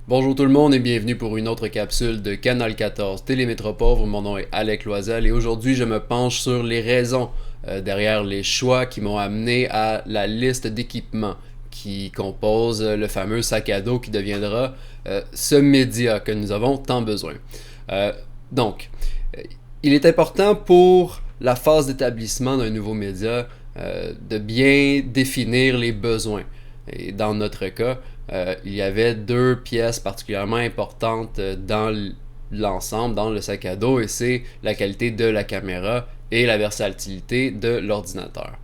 Bonjour tout le monde et bienvenue pour une autre capsule de Canal 14 Télémétropole. Mon nom est Alec Loisel et aujourd'hui je me penche sur les raisons derrière les choix qui m'ont amené à la liste d'équipements qui compose le fameux sac à dos qui deviendra ce média que nous avons tant besoin. Euh, donc, il est important pour la phase d'établissement d'un nouveau média de bien définir les besoins. Et dans notre cas, il y avait deux pièces particulièrement importantes dans l'ensemble, dans le sac à dos, et c'est la qualité de la caméra et la versatilité de l'ordinateur.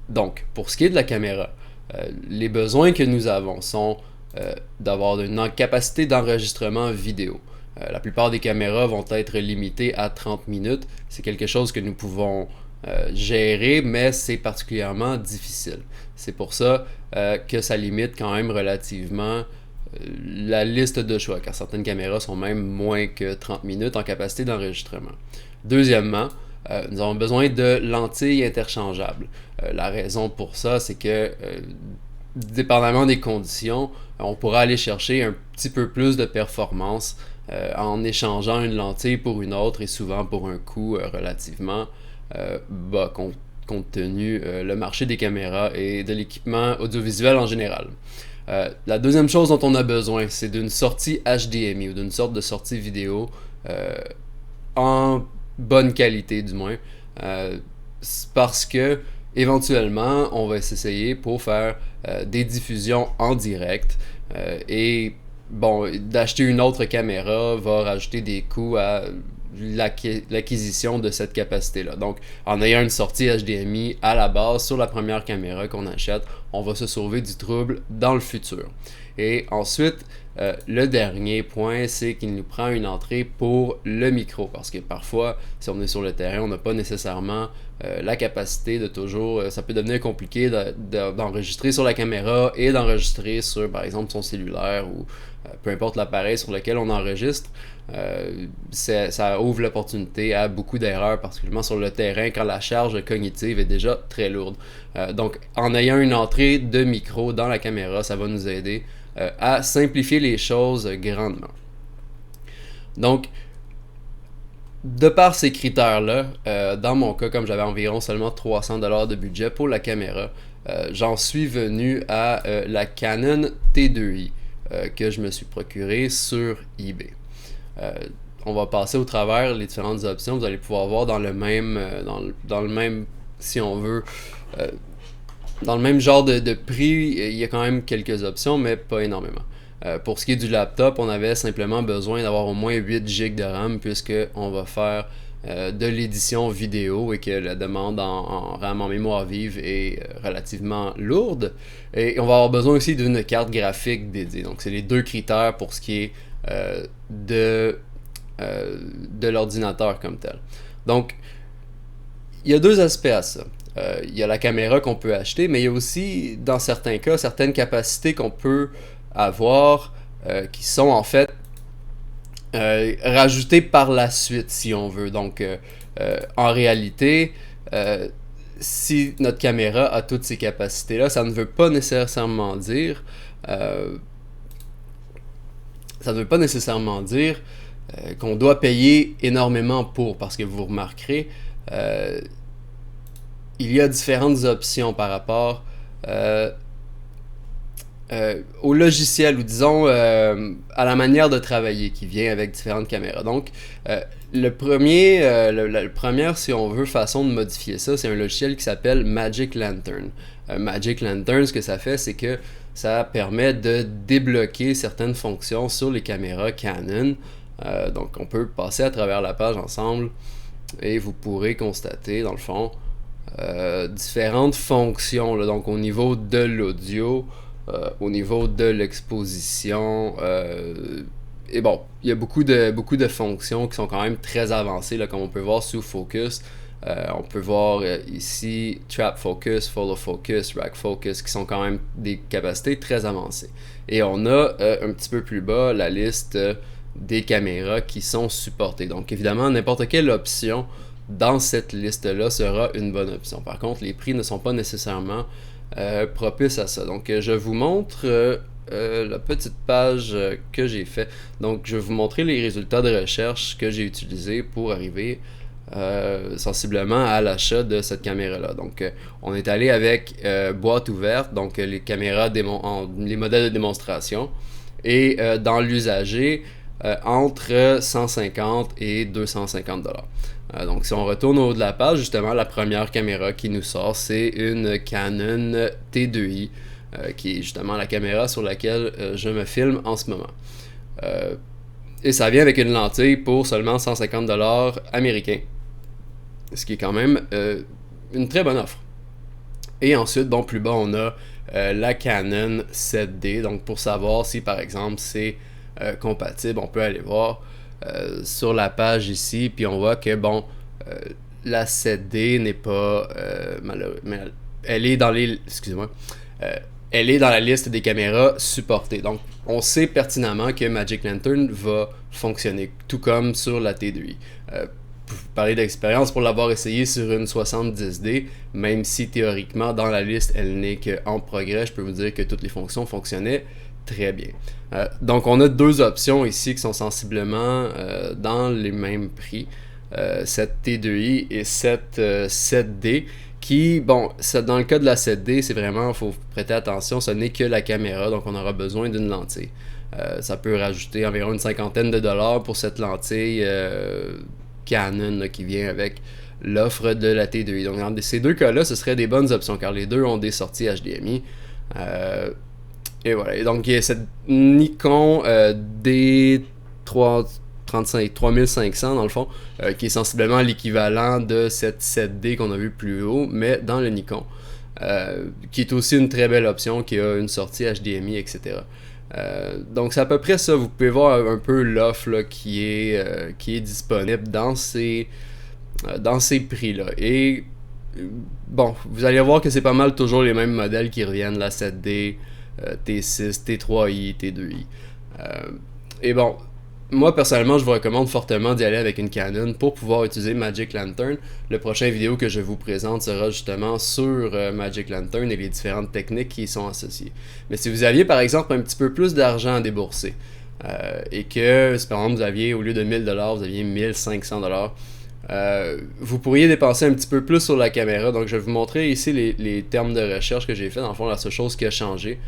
Donc, pour ce qui est de la caméra, les besoins que nous avons sont d'avoir une capacité d'enregistrement vidéo. La plupart des caméras vont être limitées à 30 minutes. C'est quelque chose que nous pouvons gérer, mais c'est particulièrement difficile. C'est pour ça que ça limite quand même relativement la liste de choix, car certaines caméras sont même moins que 30 minutes en capacité d'enregistrement. Deuxièmement, nous avons besoin de lentilles interchangeables. La raison pour ça, c'est que dépendamment des conditions, on pourra aller chercher un petit peu plus de performance en échangeant une lentille pour une autre et souvent pour un coût relativement bas compte tenu le marché des caméras et de l'équipement audiovisuel en général. La deuxième chose dont on a besoin, c'est d'une sortie HDMI ou d'une sorte de sortie vidéo en bonne qualité du moins, parce que éventuellement on va s'essayer pour faire des diffusions en direct et bon, d'acheter une autre caméra va rajouter des coûts à l'acquisition de cette capacité-là. Donc, en ayant une sortie HDMI à la base sur la première caméra qu'on achète, on va se sauver du trouble dans le futur. Et ensuite, le dernier point, c'est qu'il nous prend une entrée pour le micro, parce que parfois, si on est sur le terrain, on n'a pas nécessairement la capacité de toujours... ça peut devenir compliqué d'enregistrer sur la caméra et d'enregistrer sur, par exemple, son cellulaire ou peu importe l'appareil sur lequel on enregistre. Ça ouvre l'opportunité à beaucoup d'erreurs, particulièrement sur le terrain, quand la charge cognitive est déjà très lourde. Donc, en ayant une entrée de micro dans la caméra, ça va nous aider à simplifier les choses grandement. Donc, de par ces critères-là, dans mon cas, comme j'avais environ seulement 300$ de budget pour la caméra, j'en suis venu à la Canon T2i que je me suis procuré sur eBay. On va passer au travers les différentes options. Vous allez pouvoir voir dans le même, dans le même, si on veut, dans le même genre de prix, il y a quand même quelques options, mais pas énormément. Pour ce qui est du laptop, on avait simplement besoin d'avoir au moins 8 GB de RAM, puisqu'on va faire de l'édition vidéo et que la demande en RAM, en mémoire vive est relativement lourde. Et on va avoir besoin aussi d'une carte graphique dédiée. Donc, c'est les deux critères pour ce qui est de l'ordinateur comme tel. Donc, il y a deux aspects à ça. Il y a la caméra qu'on peut acheter, mais il y a aussi, dans certains cas, certaines capacités qu'on peut avoir qui sont en fait rajoutées par la suite, si on veut. Donc, en réalité, si notre caméra a toutes ces capacités-là, ça ne veut pas nécessairement dire qu'on doit payer énormément pour, parce que vous remarquerez, il y a différentes options par rapport au logiciel ou disons à la manière de travailler qui vient avec différentes caméras. Donc, la première, si on veut, façon de modifier ça, c'est un logiciel qui s'appelle Magic Lantern. Magic Lantern, ce que ça fait, c'est que ça permet de débloquer certaines fonctions sur les caméras Canon. Donc, on peut passer à travers la page ensemble et vous pourrez constater, dans le fond, différentes fonctions. Là, donc, au niveau de l'audio, au niveau de l'exposition, et bon, il y a beaucoup de fonctions qui sont quand même très avancées, là, comme on peut voir sous Focus. On peut voir ici Trap Focus, Follow Focus, Rack Focus, qui sont quand même des capacités très avancées. Et on a un petit peu plus bas la liste des caméras qui sont supportées. Donc évidemment, n'importe quelle option dans cette liste-là sera une bonne option. Par contre, les prix ne sont pas nécessairement propices à ça. Donc je vous montre la petite page que j'ai fait. Donc, je vais vous montrer les résultats de recherche que j'ai utilisés pour arriver sensiblement à l'achat de cette caméra-là. Donc, on est allé avec boîte ouverte, donc les caméras, les modèles de démonstration, et dans l'usager, entre 150 et 250 dollars. Donc, si on retourne au haut de la page, justement, la première caméra qui nous sort, c'est une Canon T2i, qui est justement la caméra sur laquelle je me filme en ce moment. Et ça vient avec une lentille pour seulement 150 dollars américains, ce qui est quand même une très bonne offre. Et ensuite, bon, plus bas, on a la Canon 7D. Donc, pour savoir si, par exemple, c'est compatible, on peut aller voir sur la page ici, puis on voit que, bon, la 7D n'est pas mais elle est dans les... Excusez-moi. Elle est dans la liste des caméras supportées. Donc, on sait pertinemment que Magic Lantern va fonctionner, tout comme sur la T2i. Pour parler d'expérience, pour l'avoir essayé sur une 70D, même si théoriquement dans la liste elle n'est qu'en progrès, je peux vous dire que toutes les fonctions fonctionnaient très bien. Donc on a deux options ici qui sont sensiblement dans les mêmes prix, cette T2i et cette 7D, qui, bon, dans le cas de la 7D, c'est vraiment, il faut prêter attention, ce n'est que la caméra, donc on aura besoin d'une lentille. Ça peut rajouter environ une cinquantaine de dollars pour cette lentille Canon là, qui vient avec l'offre de la T2i. Donc dans ces deux cas-là, ce seraient des bonnes options, car les deux ont des sorties HDMI. Et voilà. Et donc il y a cette Nikon D3500 dans le fond, qui est sensiblement l'équivalent de cette 7D qu'on a vu plus haut, mais dans le Nikon, qui est aussi une très belle option, qui a une sortie HDMI, etc. Donc c'est à peu près ça. Vous pouvez voir un peu l'offre qui est disponible dans ces prix-là. Et bon, vous allez voir que c'est pas mal toujours les mêmes modèles qui reviennent, la 7D, T6, T3i, T2i. Et bon, moi personnellement je vous recommande fortement d'y aller avec une Canon pour pouvoir utiliser Magic Lantern. Le prochain vidéo que je vous présente sera justement sur Magic Lantern et les différentes techniques qui y sont associées. Mais si vous aviez par exemple un petit peu plus d'argent à débourser et que par exemple vous aviez, au lieu de 1000$, vous aviez 1500$, vous pourriez dépenser un petit peu plus sur la caméra. Donc je vais vous montrer ici les termes de recherche que j'ai fait. Dans le fond, la seule chose qui a changé,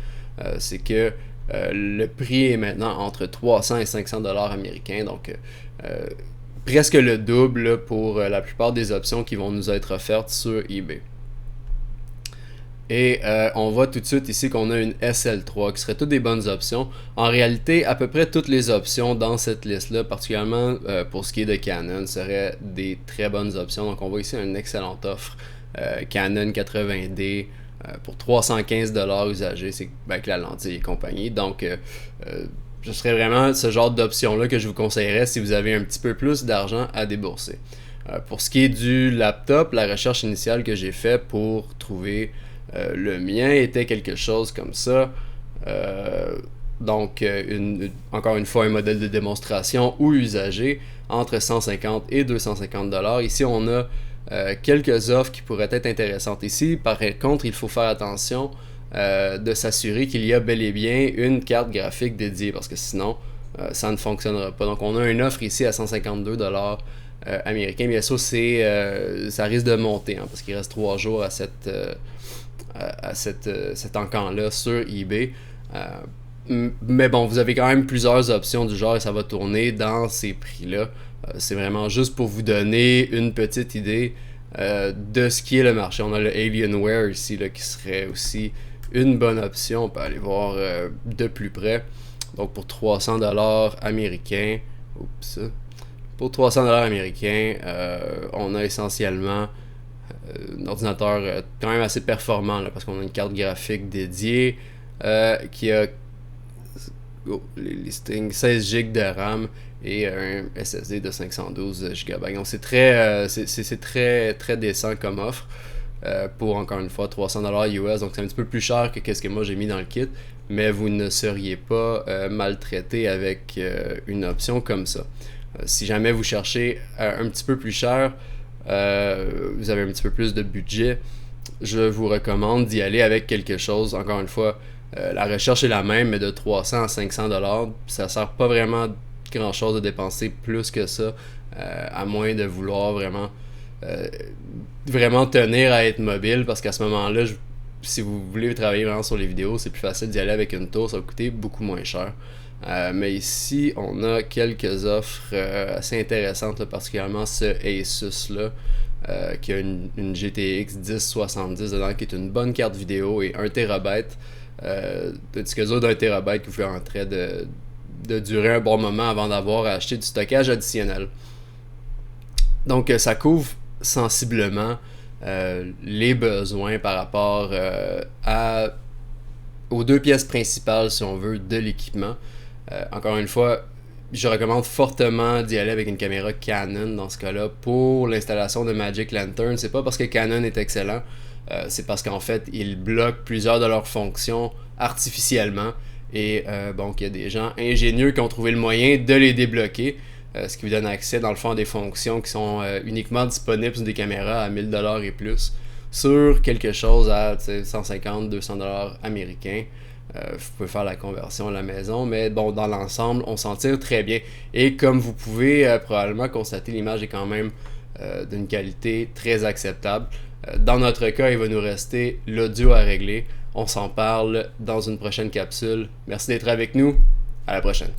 c'est que le prix est maintenant entre 300 et 500 dollars américains, donc presque le double là, pour la plupart des options qui vont nous être offertes sur eBay. Et on voit tout de suite ici qu'on a une SL3 qui serait toutes des bonnes options. En réalité, à peu près toutes les options dans cette liste-là, particulièrement pour ce qui est de Canon, seraient des très bonnes options. Donc on voit ici une excellente offre Canon 80D pour 315$ usagés, c'est avec la lentille et compagnie. Donc ce serait vraiment ce genre d'option-là que je vous conseillerais si vous avez un petit peu plus d'argent à débourser. Pour ce qui est du laptop, la recherche initiale que j'ai faite pour trouver le mien était quelque chose comme ça. Donc, encore une fois, un modèle de démonstration ou usagé entre 150 et 250$. Ici, on a quelques offres qui pourraient être intéressantes. Ici, par contre, il faut faire attention de s'assurer qu'il y a bel et bien une carte graphique dédiée, parce que sinon, ça ne fonctionnera pas. Donc, on a une offre ici à 152$ américains. Bien sûr, ça risque de monter, parce qu'il reste 3 jours à cet encan-là sur eBay. Mais bon, vous avez quand même plusieurs options du genre et ça va tourner dans ces prix-là. C'est vraiment juste pour vous donner une petite idée de ce qui est le marché. On a le Alienware ici là, qui serait aussi une bonne option. On peut aller voir de plus près. Donc pour 300$ américains, pour 300$ américains, on a essentiellement un ordinateur quand même assez performant là, parce qu'on a une carte graphique dédiée qui a les listings 16 GB de RAM et un SSD de 512 GB. Donc c'est très décent comme offre pour encore une fois 300$ US. Donc c'est un petit peu plus cher que ce que moi j'ai mis dans le kit, mais vous ne seriez pas maltraité avec une option comme ça. Si jamais vous cherchez un petit peu plus cher, vous avez un petit peu plus de budget, je vous recommande d'y aller avec quelque chose, encore une fois, La recherche est la même, mais de 300 à 500 $. Ça sert pas vraiment grand chose de dépenser plus que ça, à moins de vouloir vraiment tenir à être mobile, parce qu'à ce moment-là, si vous voulez travailler vraiment sur les vidéos, c'est plus facile d'y aller avec une tour, ça va coûter beaucoup moins cher. Mais ici, on a quelques offres assez intéressantes, là, particulièrement ce Asus là, qui a une GTX 1070 dedans, qui est une bonne carte vidéo et 1 TB de disque dur d'1 TB qui vous permettrait de durer un bon moment avant d'avoir à acheter du stockage additionnel. Donc ça couvre sensiblement les besoins par rapport aux 2 pièces principales, si on veut, de l'équipement. Encore une fois, je recommande fortement d'y aller avec une caméra Canon dans ce cas-là pour l'installation de Magic Lantern. C'est pas parce que Canon est excellent, c'est parce qu'en fait, ils bloquent plusieurs de leurs fonctions artificiellement. Et bon, qu'il y a des gens ingénieux qui ont trouvé le moyen de les débloquer, ce qui vous donne accès dans le fond à des fonctions qui sont uniquement disponibles sur des caméras à 1000 $ et plus, sur quelque chose à 150-200 $ américains. Vous pouvez faire la conversion à la maison, mais bon, dans l'ensemble, on s'en tire très bien. Et comme vous pouvez probablement constater, l'image est quand même d'une qualité très acceptable. Dans notre cas, il va nous rester l'audio à régler. On s'en parle dans une prochaine capsule. Merci d'être avec nous. À la prochaine.